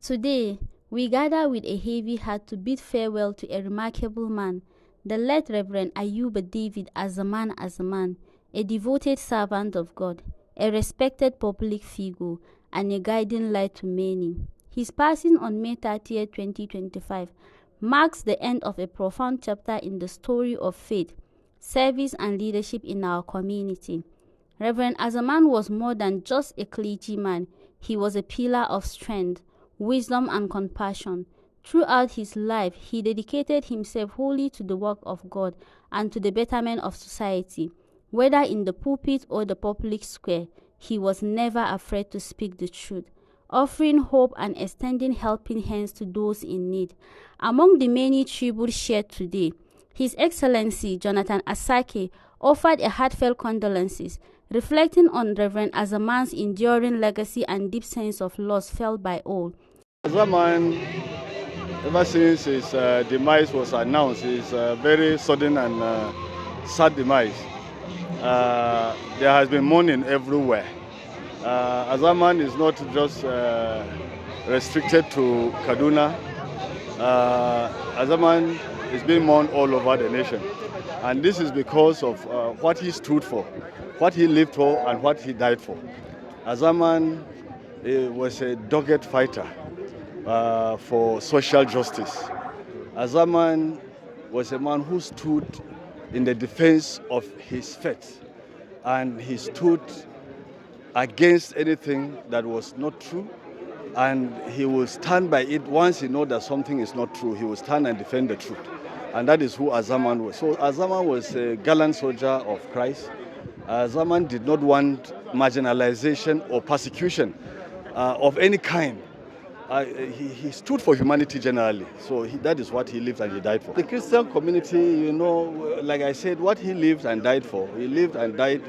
Today, we gather with a heavy heart to bid farewell to a remarkable man, the late Reverend Ayuba David Hazaman, a devoted servant of God, a respected public figure, and a guiding light to many. His passing on May 30, 2025, marks the end of a profound chapter in the story of faith, service, and leadership in our community. Reverend Hazaman was more than just a clergyman. He was a pillar of strength, wisdom, and compassion. Throughout his life, he dedicated himself wholly to the work of God and to the betterment of society. Whether in the pulpit or the public square, he was never afraid to speak the truth, offering hope and extending helping hands to those in need. Among the many tributes shared today, His Excellency Jonathan Asake offered a heartfelt condolences, reflecting on Reverend Hazaman's enduring legacy and deep sense of loss felt by all. Hazaman, ever since his demise was announced, is very sudden and sad demise. There has been mourning everywhere. Hazaman is not just restricted to Kaduna. Hazaman is being mourned all over the nation. And this is because of what he stood for, what he lived for, and what he died for. Hazaman was a dogged fighter for social justice. Hazaman was a man who stood in the defense of his faith, and he stood against anything that was not true, and he will stand by it. Once he knows that something is not true, he will stand and defend the truth. And that is who Hazaman was. So Hazaman was a gallant soldier of Christ. Hazaman did not want marginalization or persecution of any kind. He stood for humanity generally. So that is what he lived and he died for. The Christian community, like I said, what he lived and died for. He lived and died,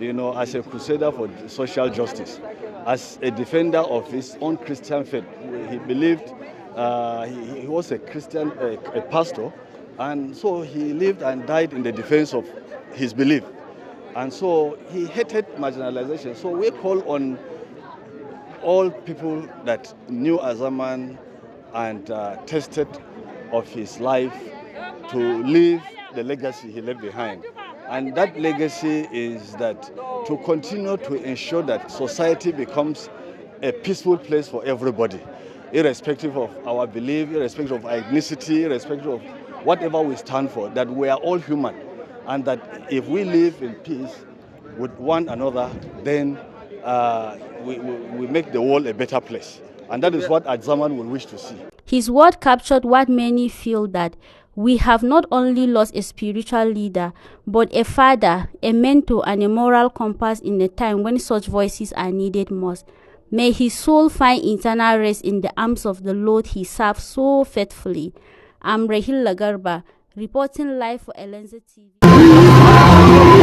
as a crusader for social justice, as a defender of his own Christian faith. He believed, he was a Christian, a pastor, and so he lived and died in the defense of his belief. And so he hated marginalization. So we call on all people that knew Hazaman and tested of his life to leave the legacy he left behind. And that legacy is that to continue to ensure that society becomes a peaceful place for everybody, irrespective of our belief, irrespective of our ethnicity, irrespective of whatever we stand for, that we are all human, and that if we live in peace with one another, then we make the world a better place. And that is what Hazaman will wish to see. His word captured what many feel, that we have not only lost a spiritual leader, but a father, a mentor, and a moral compass in a time when such voices are needed most. May his soul find eternal rest in the arms of the Lord he served so faithfully. I'm Rahil Lagarba, reporting live for Elenza TV.